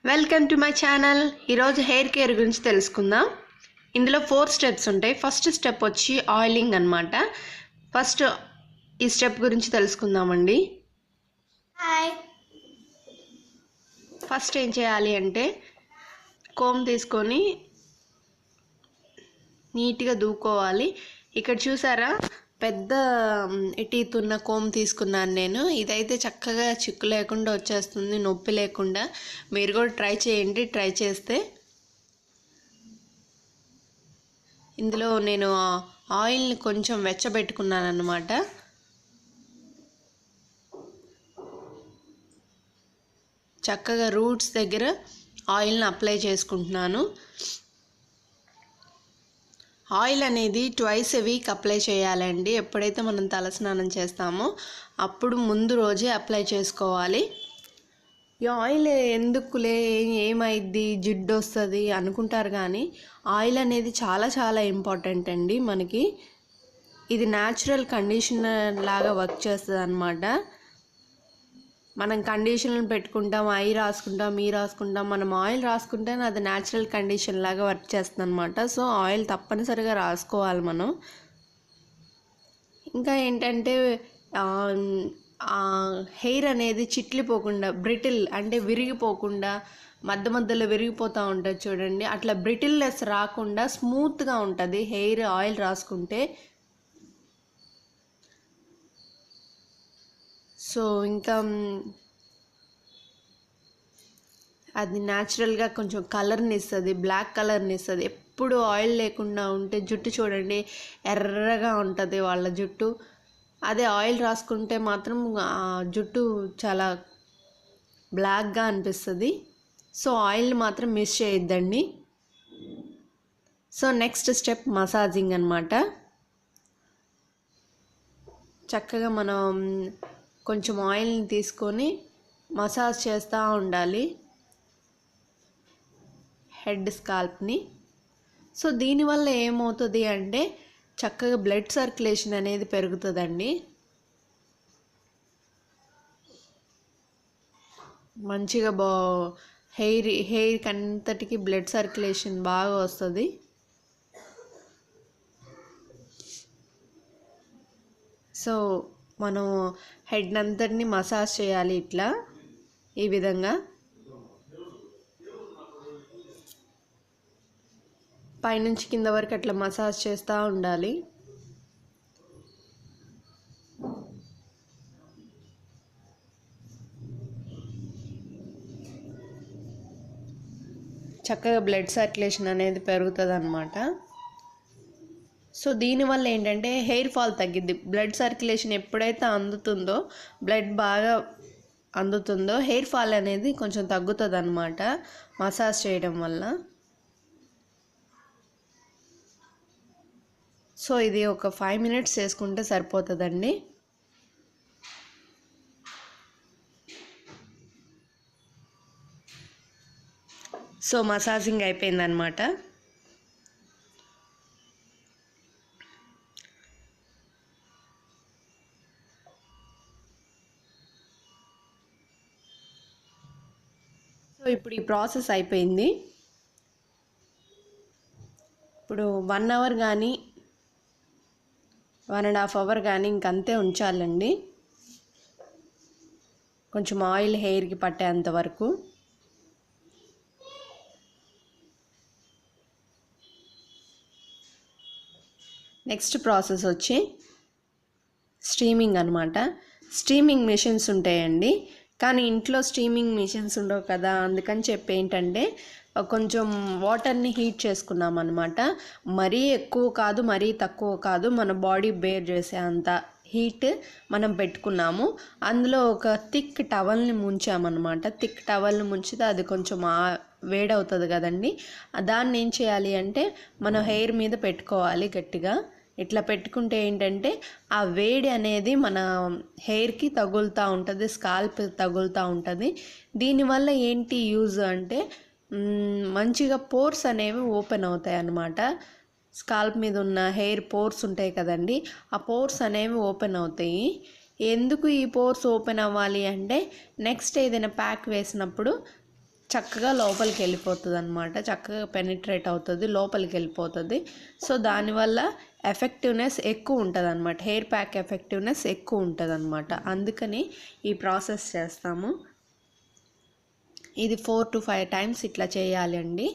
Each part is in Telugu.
Welcome to my channel. ఈరోజు హెయిర్ కేర్ గురించి తెలుసుకుందాం. ఇందులో 4 స్టెప్స్ ఉంటాయి. ఫస్ట్ స్టెప్ వచ్చి ఆయిలింగ్ అన్నమాట. ఫస్ట్ ఈ స్టెప్ గురించి తెలుసుకుందామండి. ఫస్ట్ ఏం చేయాలి అంటే కోమ్ తీసుకొని నీట్గా దూకోవాలి. ఇక్కడ చూసారా, పెద్ద టీతున్న కోమ్ తీసుకున్నాను నేను. ఇదైతే చక్కగా చిక్కు లేకుండా వచ్చేస్తుంది, నొప్పి లేకుండా. మీరు కూడా ట్రై చేయండి. ట్రై చేస్తే ఇందులో నేను ఆయిల్ని కొంచెం వెచ్చబెట్టుకున్నాను అన్నమాట. చక్కగా రూట్స్ దగ్గర ఆయిల్ని అప్లై చేసుకుంటున్నాను. ఆయిల్ అనేది ట్వైస్ ఎ వీక్ అప్లై చేయాలండి. ఎప్పుడైతే మనం తలస్నానం చేస్తామో అప్పుడు ముందు రోజే అప్లై చేసుకోవాలి. ఈ ఆయిల్ ఎందుకులే, ఏమైద్ది, జిడ్డు వస్తుంది అనుకుంటారు, కానీ ఆయిల్ అనేది చాలా చాలా ఇంపార్టెంట్ అండి మనకి. ఇది న్యాచురల్ కండిషనర్ లాగా వర్క్ చేస్తుంది అన్నమాట. మనం కండిషనర్ పెట్టుకుంటాం, అవి రాసుకుంటాం, ఈ రాసుకుంటాం. మనం ఆయిల్ రాసుకుంటే అది న్యాచురల్ కండిషన్ లాగా వర్క్ చేస్తుంది అనమాట. సో ఆయిల్ తప్పనిసరిగా రాసుకోవాలి మనం. ఇంకా ఏంటంటే హెయిర్ అనేది చిట్లిపోకుండా, బ్రిటిల్ అంటే విరిగిపోకుండా, మధ్యలో విరిగిపోతూ ఉంటుంది చూడండి, అట్లా బ్రిటిల్నెస్ రాకుండా స్మూత్గా ఉంటుంది హెయిర్ ఆయిల్ రాసుకుంటే. సో ఇంకా అది న్యాచురల్గా కొంచెం కలర్ని ఇస్తుంది, బ్లాక్ కలర్ని ఇస్తుంది. ఎప్పుడు ఆయిల్ లేకుండా ఉంటే జుట్టు చూడండి ఎర్రగా ఉంటుంది వాళ్ళ జుట్టు. అదే ఆయిల్ రాసుకుంటే మాత్రం జుట్టు చాలా బ్లాక్గా అనిపిస్తుంది. సో ఆయిల్ని మాత్రం మిస్ చేయొద్దండి. సో నెక్స్ట్ స్టెప్ మసాజింగ్ అన్నమాట. చక్కగా మనం కొంచెం ఆయిల్ని తీసుకొని మసాజ్ చేస్తూ ఉండాలి హెడ్ స్కాల్ప్ని. సో దీనివల్ల ఏమవుతుంది అంటే చక్కగా బ్లడ్ సర్క్యులేషన్ అనేది పెరుగుతుందండి. మంచిగా హెయిర్కి అంతటికి బ్లడ్ సర్క్యులేషన్ బాగా వస్తుంది. సో మనం హెడ్ అంతటిని మసాజ్ చేయాలి ఇట్లా, ఈ విధంగా పైనుంచి కింద వరకు అట్లా మసాజ్ చేస్తూ ఉండాలి. చక్కగా బ్లడ్ సర్క్యులేషన్ అనేది పెరుగుతుంది అన్నమాట. సో దీనివల్ల ఏంటంటే హెయిర్ ఫాల్ తగ్గిద్ది. బ్లడ్ సర్క్యులేషన్ ఎప్పుడైతే అందుతుందో, బ్లడ్ బాగా అందుతుందో, హెయిర్ ఫాల్ అనేది కొంచెం తగ్గుతుంది అన్నమాట మసాజ్ చేయడం వల్ల. సో ఇది ఒక 5 minutes చేసుకుంటే సరిపోతుందండి. సో మసాజింగ్ అయిపోయిందనమాట. సో ఇప్పుడు ఈ ప్రాసెస్ అయిపోయింది. ఇప్పుడు 1 hour కానీ 1.5 hour కానీ ఇంకంతే ఉంచాలండి, కొంచెం ఆయిల్ హెయిర్కి పట్టేంత వరకు. నెక్స్ట్ ప్రాసెస్ వచ్చి స్టీమింగ్ అనమాట. స్టీమింగ్ మిషన్స్ ఉంటాయండి, కానీ ఇంట్లో స్టీమింగ్ మిషన్స్ ఉండవు కదా, అందుకని చెప్పి ఏంటంటే కొంచెం వాటర్ని హీట్ చేసుకున్నాం అనమాట. మరీ ఎక్కువ కాదు, మరీ తక్కువ కాదు, మన బాడీ బేర్ చేసే అంత హీట్ మనం పెట్టుకున్నాము. అందులో ఒక థిక్ టవల్ని ముంచామన్నమాట. థిక్ టవల్ని ముంచితే అది కొంచెం వేడవుతుంది కదండి. దాన్ని ఏం చేయాలి అంటే మన హెయిర్ మీద పెట్టుకోవాలి గట్టిగా. ఇట్లా పెట్టుకుంటే ఏంటంటే ఆ వేడి అనేది మన హెయిర్కి తగులుతూ ఉంటుంది, స్కాల్ప్ తగులుతూ ఉంటుంది. దీనివల్ల ఏంటి యూజ్ అంటే మంచిగా పోర్స్ అనేవి ఓపెన్ అవుతాయి అన్నమాట. స్కాల్ప్ మీద ఉన్న హెయిర్ పోర్స్ ఉంటాయి కదండి, ఆ పోర్స్ అనేవి ఓపెన్ అవుతాయి. ఎందుకు ఈ పోర్స్ ఓపెన్ అవ్వాలి అంటే నెక్స్ట్ ఏదైనా ప్యాక్ వేసినప్పుడు చక్కగా లోపలికి వెళ్ళిపోతుంది అనమాట, చక్కగా పెనిట్రేట్ అవుతుంది, లోపలికి వెళ్ళిపోతుంది. సో దానివల్ల ఎఫెక్టివ్నెస్ ఎక్కువ ఉంటుంది అనమాట, హెయిర్ ప్యాక్ ఎఫెక్టివ్నెస్ ఎక్కువ ఉంటుంది అనమాట. అందుకని ఈ ప్రాసెస్ చేస్తాము. ఇది 4 to 5 టైమ్స్ ఇట్లా చేయాలి అండి.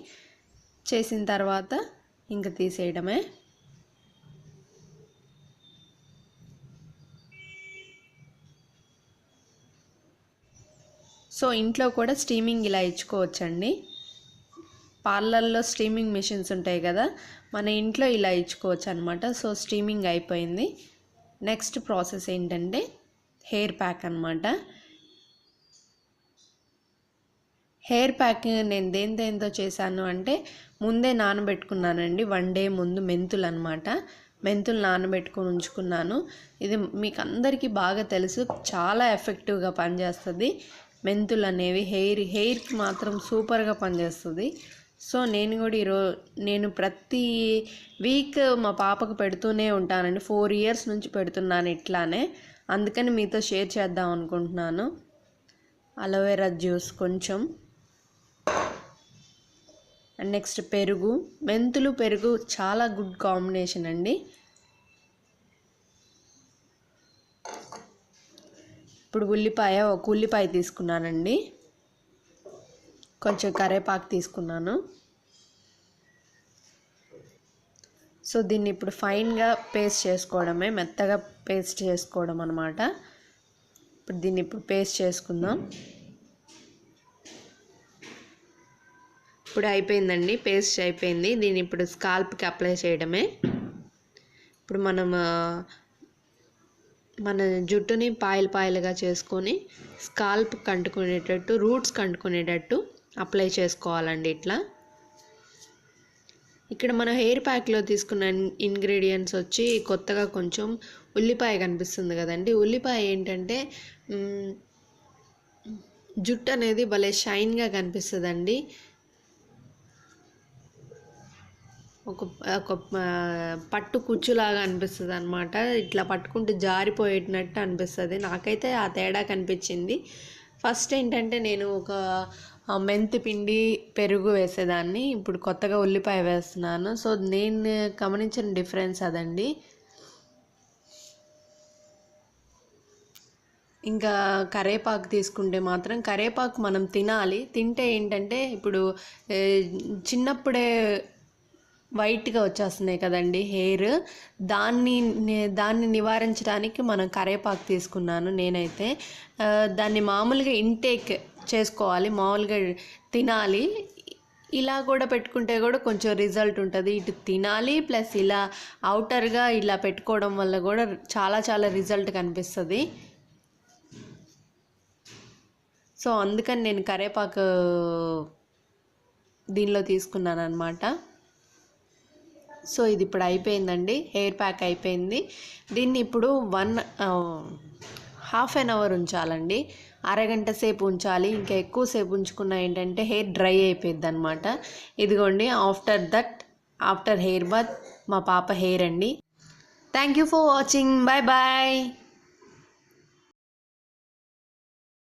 చేసిన తర్వాత ఇంక తీసేయడమే. సో ఇంట్లో కూడా స్టీమింగ్ ఇలా ఇచ్చుకోవచ్చండి. పార్లర్లో స్టీమింగ్ మిషన్స్ ఉంటాయి కదా, మన ఇంట్లో ఇలా ఇచ్చుకోవచ్చు అనమాట. సో స్టీమింగ్ అయిపోయింది. నెక్స్ట్ ప్రాసెస్ ఏంటంటే హెయిర్ ప్యాక్ అనమాట. హెయిర్ ప్యాక్ నేను దేంతో చేశాను అంటే ముందే నానబెట్టుకున్నానండి. 1 day ముందు మెంతులు అనమాట. మెంతులు నానబెట్టుకొని ఉంచుకున్నాను. ఇది మీకు అందరికీ బాగా తెలుసు, చాలా ఎఫెక్టివ్గా పనిచేస్తుంది. మెంతులు అనేవి హెయిర్కి మాత్రం సూపర్గా పనిచేస్తుంది. సో నేను కూడా నేను ప్రతి వీక్ మా పాపకు పెడుతూనే ఉంటానండి. 4 years నుంచి పెడుతున్నాను ఇట్లానే. అందుకని మీతో షేర్ చేద్దాం అనుకుంటున్నాను. అలోవెరా జ్యూస్ కొంచెం, అండ్ నెక్స్ట్ పెరుగు. మెంతులు పెరుగు చాలా గుడ్ కాంబినేషన్ అండి. ఇప్పుడు ఒక ఉల్లిపాయ తీసుకున్నానండి, కొంచెం కరివేపాకు తీసుకున్నాను. సో దీన్ని ఇప్పుడు ఫైన్గా పేస్ట్ చేసుకోవడమే, మెత్తగా పేస్ట్ చేసుకోవడం అనమాట. ఇప్పుడు దీన్ని పేస్ట్ చేసుకుందాం. ఇప్పుడు అయిపోయిందండి, పేస్ట్ అయిపోయింది. దీన్ని ఇప్పుడు స్కాల్ప్కి అప్లై చేయడమే. ఇప్పుడు మన జుట్టుని పాయలుగా చేసుకొని స్కాల్ప్ కంటుకునేటట్టు, రూట్స్ కంటుకునేటట్టు అప్లై చేసుకోవాలండి ఇట్లా. ఇక్కడ మన హెయిర్ ప్యాక్లో తీసుకున్న ఇంగ్రీడియంట్స్ వచ్చి కొత్తగా కొంచెం ఉల్లిపాయ కనిపిస్తుంది కదండి. ఉల్లిపాయ ఏంటంటే జుట్టు అనేది భలే షైన్గా కనిపిస్తుందండి. ఒక పట్టు కుచ్చులాగా అనిపిస్తుంది అనమాట. ఇట్లా పట్టుకుంటే జారిపోయేటట్టు అనిపిస్తుంది. నాకైతే ఆ తేడా కనిపించింది. ఫస్ట్ ఏంటంటే నేను ఒక మెంతి పిండి పెరుగు వేసేదాన్ని, ఇప్పుడు కొత్తగా ఉల్లిపాయ వేస్తున్నాను. సో నేను గమనించిన డిఫరెన్స్ అదండి. ఇంకా కరివేపాకు తీసుకుంటే మాత్రం కరివేపాకు మనం తినాలి. తింటే ఏంటంటే ఇప్పుడు చిన్నప్పుడే వైట్గా వచ్చేస్తున్నాయి కదండి హెయిర్, దాన్ని నివారించడానికి మనం కరివేపాకు తీసుకున్నాను నేనైతే. దాన్ని మామూలుగా ఇంటేక్ చేసుకోవాలి, మామూలుగా తినాలి. ఇలా కూడా పెట్టుకుంటే కూడా కొంచెం రిజల్ట్ ఉంటుంది. ఇటు తినాలి ప్లస్ ఇలా అవుటర్గా ఇలా పెట్టుకోవడం వల్ల కూడా చాలా రిజల్ట్ కనిపిస్తుంది. సో అందుకని నేను కరివేపాకు దీనిలో తీసుకున్నాను అనమాట. సో ఇది ఇప్పుడు అయిపోయిందండి, హెయిర్ ప్యాక్ అయిపోయింది. దీన్ని ఇప్పుడు 1.5 hour ఉంచాలండి, అరగంట సేపు ఉంచాలి. ఇంకా ఎక్కువసేపు ఉంచుకున్నా ఏంటంటే హెయిర్ డ్రై అయిపోయింది అనమాట. ఇదిగోండి ఆఫ్టర్ హెయిర్ బాత్ మా పాప హెయిర్ అండి. Thank you for watching. Bye bye.